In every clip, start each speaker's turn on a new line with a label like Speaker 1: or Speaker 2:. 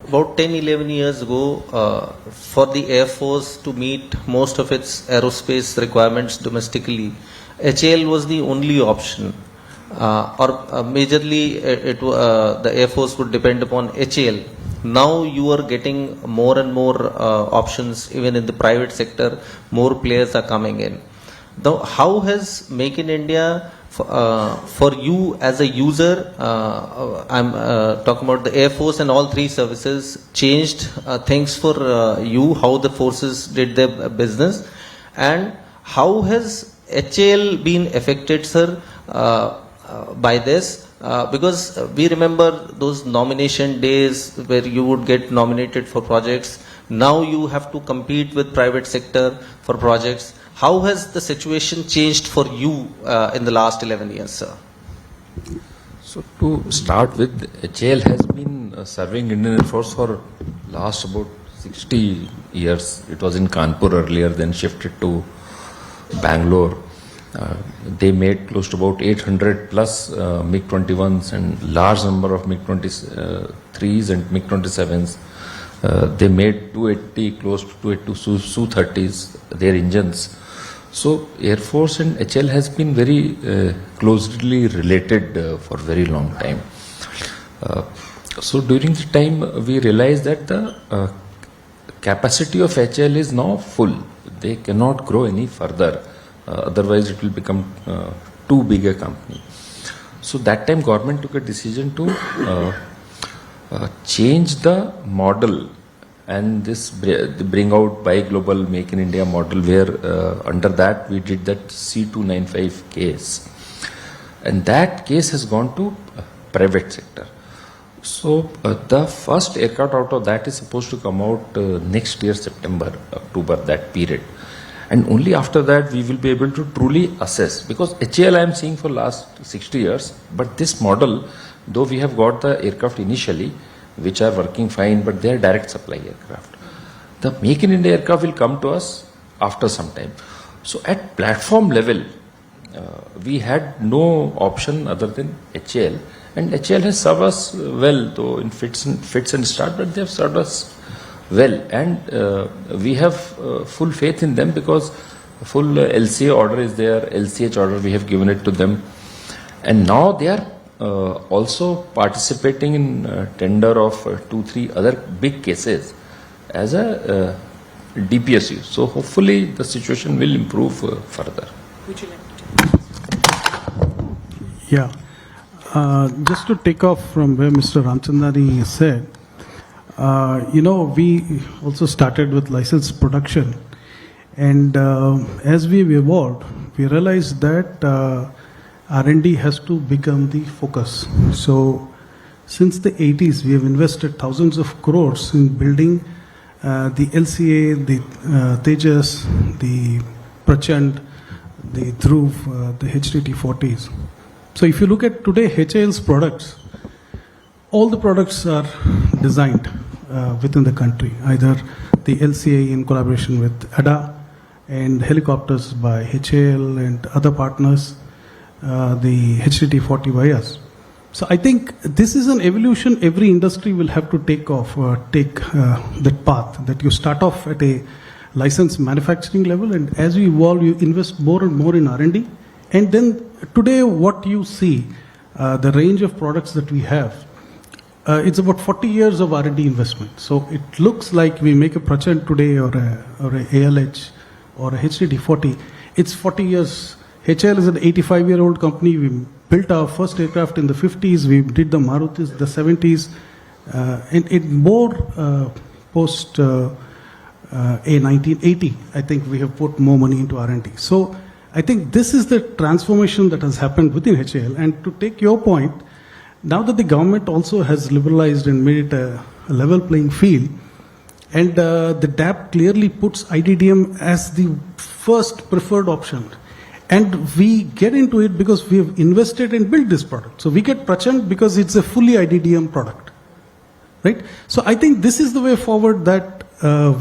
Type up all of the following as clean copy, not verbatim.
Speaker 1: about 10-11 years ago, for the Air Force to meet most of its aerospace requirements domestically, HAL was the only option. Majorly the Air Force would depend upon HAL. Now you are getting more and more options even in the private sector. More players are coming in. Now, how has Make in India for you as a user, I'm talking about the Air Force and all three services, changed things for you, how the forces did their business, and how has HAL been affected, sir, by this? Because we remember those nomination days where you would get nominated for projects. Now you have to compete with private sector for projects. How has the situation changed for you in the last 11 years, sir?
Speaker 2: So to start with, HAL has been serving Indian Air Force for last about 60 years. It was in Kanpur earlier, then shifted to Bangalore. They made close to about 800 plus MiG-21s and large number of MiG-23s and MiG-27s. They made 280, close to 280 Su-30s, their engines. So Air Force and HAL has been very closely related for very long time. So during the time we realized that the capacity of HAL is now full. They cannot grow any further. Otherwise it will become too big a company. So that time government took a decision to change the model and this bring out Buy Global Make in India model, where under that we did that C295 case, and that case has gone to private sector. So the first aircraft out of that is supposed to come out next year, September, October, that period. And only after that we will be able to truly assess, because HAL I am seeing for last 60 years, but this model, though we have got the aircraft initially, which are working fine, but they are direct supply aircraft. The Make in India aircraft will come to us after some time. So at platform level, we had no option other than HAL, and HAL has served us well, though in fits and start, but they have served us well, and we have full faith in them, because full LCA order is there, LCH order we have given it to them, and now they are also participating in tender of 2-3 other big cases as a DPSU. So hopefully the situation will improve further.
Speaker 3: Would you like to?
Speaker 4: Yeah, just to take off from where Mr. Ramchandani said, we also started with licensed production, and as we've evolved, we realized that R&D has to become the focus. So since the 80s, we have invested thousands of crores in building the LCA, the Tejas, the Prachand, the Dhruv, the HTT-40s. So if you look at today HAL's products, all the products are designed within the country, either the LCA in collaboration with ADA, and helicopters by HAL and other partners, the HTT-40 by us. So I think this is an evolution every industry will have to take that path, that you start off at a licensed manufacturing level, and as you evolve, you invest more and more in R&D. And then today what you see, the range of products that we have, it's about 40 years of R&D investment. So it looks like we make a Prachand today or a ALH or a HTT-40. It's 40 years. HAL is an 85-year-old company. We built our first aircraft in the 50s. We did the Marutis, the 70s. And it more post a 1980, I think we have put more money into R&D. So I think this is the transformation that has happened within HAL. And to take your point, now that the government also has liberalized and made it a level playing field, and the DAP clearly puts IDDM as the first preferred option. And we get into it because we have invested and built this product. So we get Prachand because it's a fully IDDM product, right? So I think this is the way forward that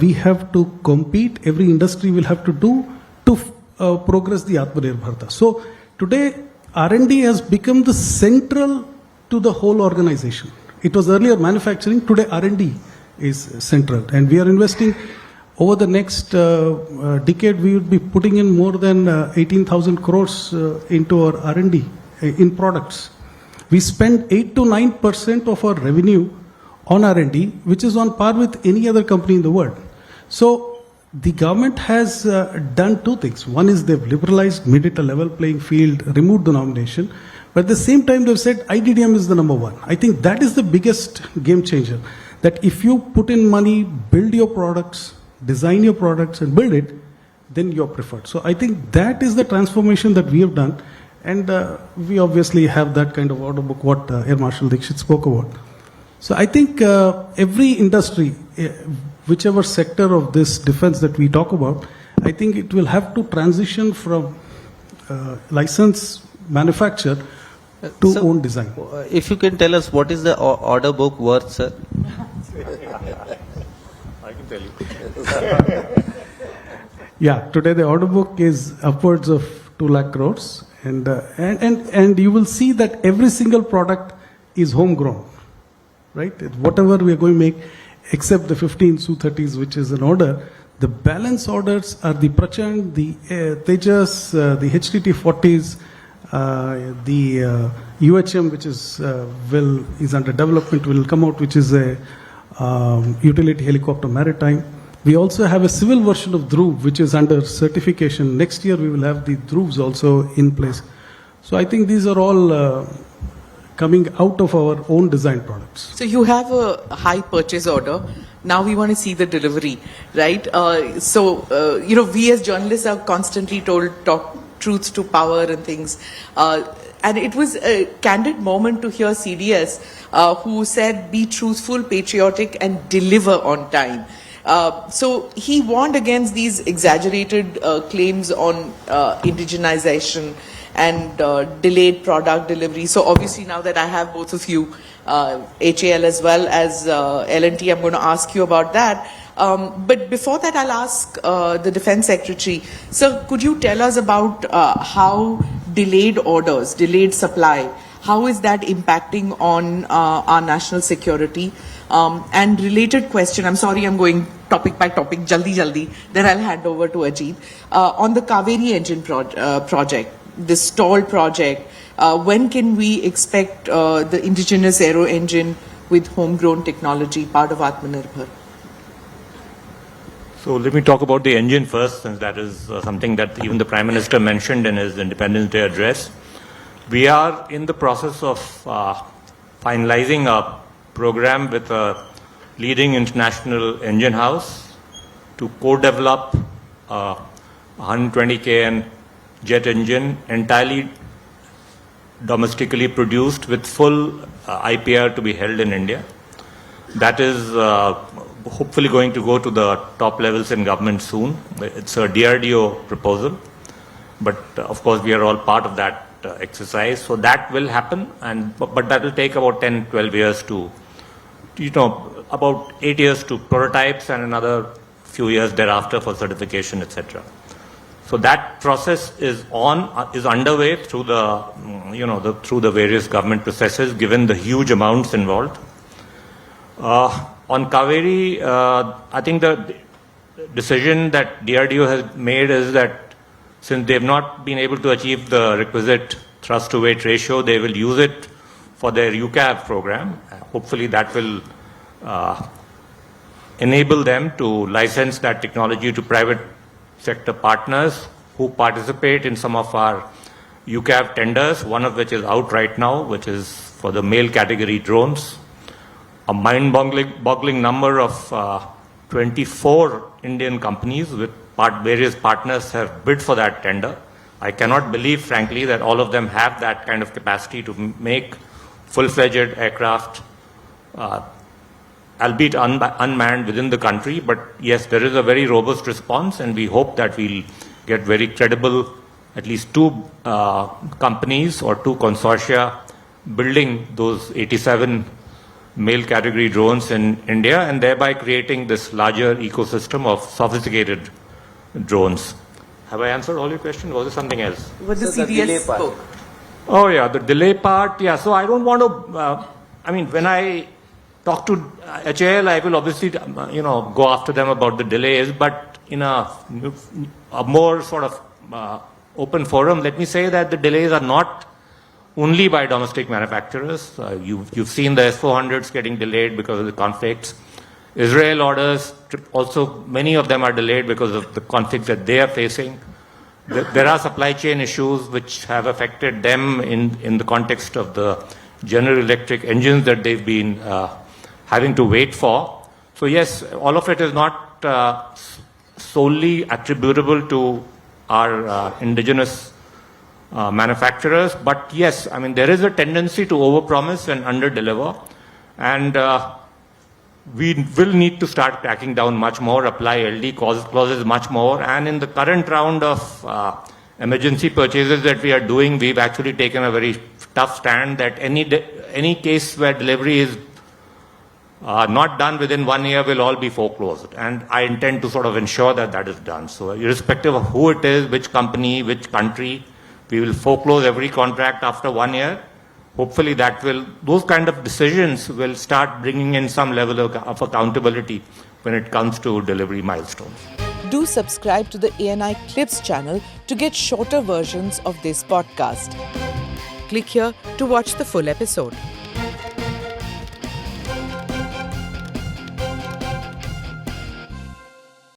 Speaker 4: we have to compete. Every industry will have to do to progress the Atmanirbhar Bharata. So today R&D has become the central to the whole organization. It was earlier manufacturing, today R&D is central. And we are investing over the next decade. We would be putting in more than 18,000 crores into our R&D in products. We spend 8 to 9% of our revenue on R&D, which is on par with any other company in the world. So the government has done two things. One is they've liberalized, made it a level playing field, removed the nomination. But at the same time, they've said IDDM is the number one. I think that is the biggest game changer. That if you put in money, build your products, design your products and build it, then you're preferred. So I think that is the transformation that we have done. And we obviously have that kind of order book, what Air Marshal Dixit spoke about. So I think every industry, whichever sector of this defense that we talk about, I think it will have to transition from license manufacture to
Speaker 1: So,
Speaker 4: own design.
Speaker 1: If you can tell us what is the order book worth, sir?
Speaker 5: I can tell you.
Speaker 4: Yeah, today the order book is upwards of 2 lakh crores. And you will see that every single product is homegrown, right? Whatever we are going to make, except the 15 Su-30s, which is an order, the balance orders are the Prachand, the Tejas, the HTT-40s, the UHM, which is under development, will come out, which is a utility helicopter maritime. We also have a civil version of Dhruv, which is under certification. Next year, we will have the Dhruvs also in place. So I think these are all coming out of our own design products.
Speaker 6: So you have a high purchase order. Now we want to see the delivery, right? We as journalists are constantly told talk truth to power and things. And it was a candid moment to hear CDS, who said, be truthful, patriotic, and deliver on time. So he warned against these exaggerated claims on indigenization and delayed product delivery. So obviously now that I have both of you, HAL as well as L&T, I'm going to ask you about that. But before that, I'll ask the Defense Secretary. Sir, could you tell us about how delayed orders, delayed supply, how is that impacting on our national security? And related question, I'm sorry I'm going topic by topic, jaldi, then I'll hand over to Ajit. On the Kaveri engine project, the stalled project, when can we expect the indigenous aero engine with homegrown technology, part of Atmanirbhar?
Speaker 5: So let me talk about the engine first, since that is something that even the Prime Minister mentioned in his Independence Day address. We are in the process of finalizing a program with a leading international engine house to co-develop a 120 kN jet engine entirely domestically produced with full IPR to be held in India. That is hopefully going to go to the top levels in government soon. It's a DRDO proposal, but of course we are all part of that exercise. So that will happen, but that will take about 10, 12 years to, about 8 years to prototypes and another few years thereafter for certification, etc. So that process is underway through through the various government processes, given the huge amounts involved. On Kaveri, I think the decision that DRDO has made is that since they have not been able to achieve the requisite thrust to weight ratio, they will use it for their UCAV program. Hopefully that will enable them to license that technology to private sector partners who participate in some of our UCAV tenders, one of which is out right now, which is for the male category drones. A mind-boggling number of 24 Indian companies with various partners have bid for that tender. I cannot believe, frankly, that all of them have that kind of capacity to make full-fledged aircraft, albeit unmanned within the country. But yes, there is a very robust response, and we hope that we'll get very credible, at least two companies or two consortia building those 87 male category drones in India, and thereby creating this larger ecosystem of sophisticated drones. Have I answered all your questions? Was there something else?
Speaker 6: What the CDS spoke.
Speaker 5: Oh yeah, the delay part. Yeah, so I don't want to. When I talk to HAL. I will obviously, go after them about the delays, but in a more sort of open forum, let me say that the delays are not only by domestic manufacturers. You've seen the S400s getting delayed because of the conflicts. Israel orders, also many of them are delayed because of the conflicts that they are facing. There are supply chain issues which have affected them in the context of the General Electric engines that they've been having to wait for. So yes, all of it is not solely attributable to our indigenous manufacturers, but yes, I mean, there is a tendency to overpromise and underdeliver, and we will need to start cracking down much more, apply LD clauses much more, and in the current round of emergency purchases that we are doing, we've actually taken a very tough stand that any case where delivery is not done within 1 year will all be foreclosed, and I intend to sort of ensure that that is done. So irrespective of who it is, which company, which country, we will foreclose every contract after 1 year. Hopefully those kind of decisions will start bringing in some level of accountability when it comes to delivery milestones.
Speaker 6: Do subscribe to the ANI Clips channel to get shorter versions of this podcast. Click here to watch the full episode.